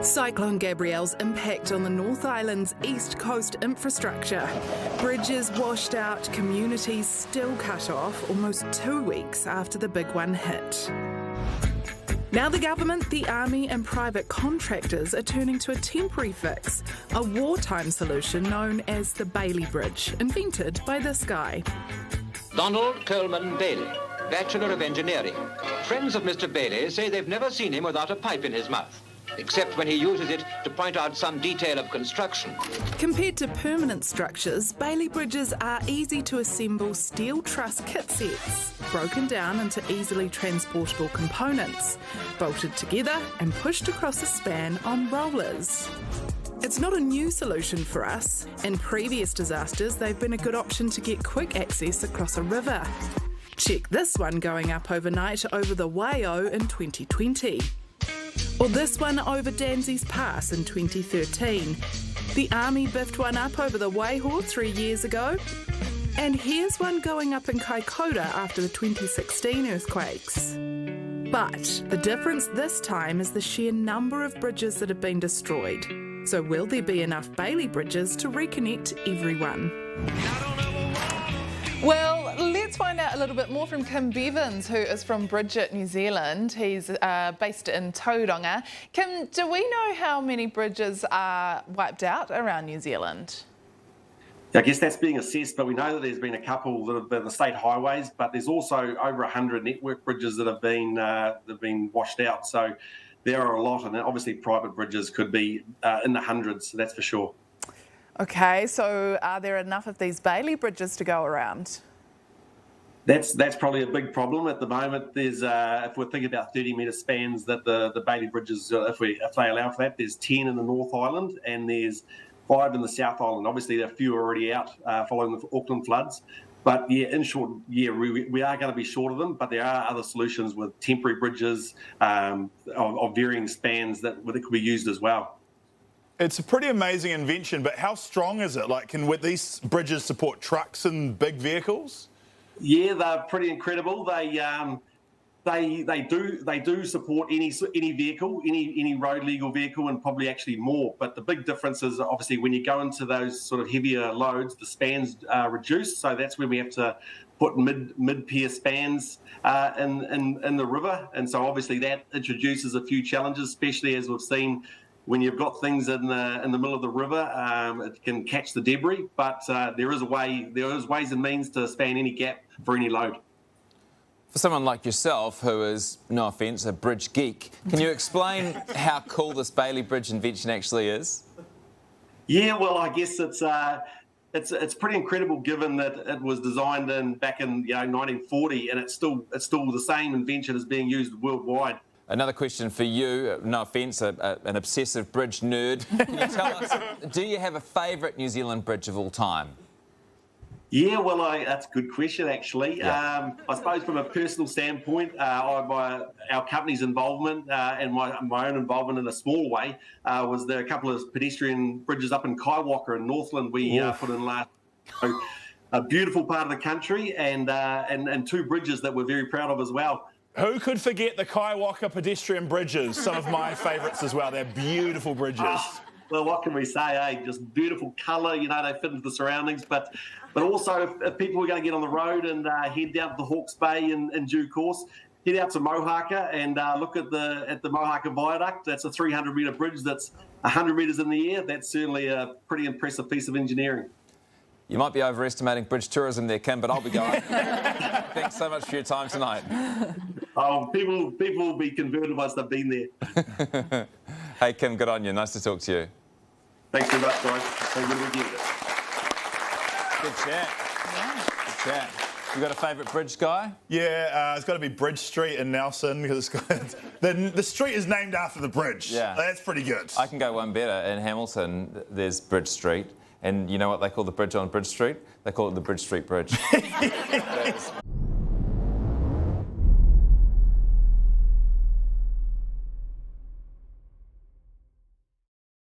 Cyclone Gabrielle's impact on the North Island's east coast infrastructure. Bridges washed out, communities still cut off almost 2 weeks after the big one hit. Now the government, the army and private contractors are turning to a temporary fix, a wartime solution known as the Bailey Bridge, invented by this guy. Donald Coleman Bailey, Bachelor of Engineering. Friends of Mr. Bailey say they've never seen him without a pipe in his mouth, except when he uses it to point out some detail of construction. Compared to permanent structures, Bailey bridges are easy to assemble steel truss kit sets, broken down into easily transportable components, bolted together and pushed across a span on rollers. It's not a new solution for us. In previous disasters, they've been a good option to get quick access across a river. Check this one going up overnight over the Waio in 2020. Or this one over Danzi's Pass in 2013. The Army biffed one up over the Waiho 3 years ago. And here's one going up in Kaikoura after the 2016 earthquakes. But the difference this time is the sheer number of bridges that have been destroyed. So will there be enough Bailey bridges to reconnect everyone? Well, let's find out a little bit more from Kim Bevans, who is from Bridget, New Zealand. He's based in Tauranga. Kim, do we know how many bridges are wiped out around New Zealand? I guess that's being assessed, but we know that there's been a couple that have been the state highways, but there's also over 100 network bridges that have been washed out. So there are a lot, and obviously private bridges could be in the hundreds, that's for sure. Okay, so are there enough of these Bailey bridges to go around? That's probably a big problem at the moment. There's if we're thinking about 30-metre spans that the Bailey bridges, if they allow for that, there's 10 in the North Island and there's 5 in the South Island. Obviously, there are a few already out following the Auckland floods. But yeah, in short, yeah, we are going to be short of them, but there are other solutions with temporary bridges of varying spans that could be used as well. It's a pretty amazing invention, but how strong is it? Like, can these bridges support trucks and big vehicles? Yeah, they're pretty incredible. They do support any vehicle, any road legal vehicle, and probably actually more. But the big difference is obviously when you go into those sort of heavier loads, the spans are reduced. So that's when we have to put mid-pier spans in the river, and so obviously that introduces a few challenges, especially as we've seen. When you've got things in the middle of the river, it can catch the debris, but there is ways and means to span any gap for any load. For someone like yourself, who is, no offence, a bridge geek, can you explain how cool this Bailey Bridge invention actually is? Yeah, well, I guess it's pretty incredible given that it was designed back in 1940, and it's still the same invention as being used worldwide. Another question for you, no offence, an obsessive bridge nerd. Can you tell us, do you have a favourite New Zealand bridge of all time? Yeah, well, that's a good question, actually. Yeah. I suppose from a personal standpoint, our company's involvement and my own involvement in a small way was there a couple of pedestrian bridges up in Kaiwaka in Northland we put in last. So, a beautiful part of the country and 2 bridges that we're very proud of as well. Who could forget the Kaiwaka pedestrian bridges? Some of my favourites as well. They're beautiful bridges. Well, what can we say, eh? Just beautiful colour, they fit into the surroundings. But also, if people are going to get on the road and head down to the Hawke's Bay in due course, head out to Mohaka and look at the Mohaka Viaduct. That's a 300-metre bridge that's 100 metres in the air. That's certainly a pretty impressive piece of engineering. You might be overestimating bridge tourism there, Kim, but I'll be going. Thanks so much for your time tonight. Oh, people will be converted once they've been there. Hey, Kim, good on you. Nice to talk to you. Thanks very much, guys. Have a good weekend. Good chat. Yeah. Good chat. You got a favourite bridge guy? Yeah, it's got to be Bridge Street in Nelson because the street is named after the bridge. Yeah. That's pretty good. I can go one better. In Hamilton, there's Bridge Street. And you know what they call the bridge on Bridge Street? They call it the Bridge Street Bridge. That's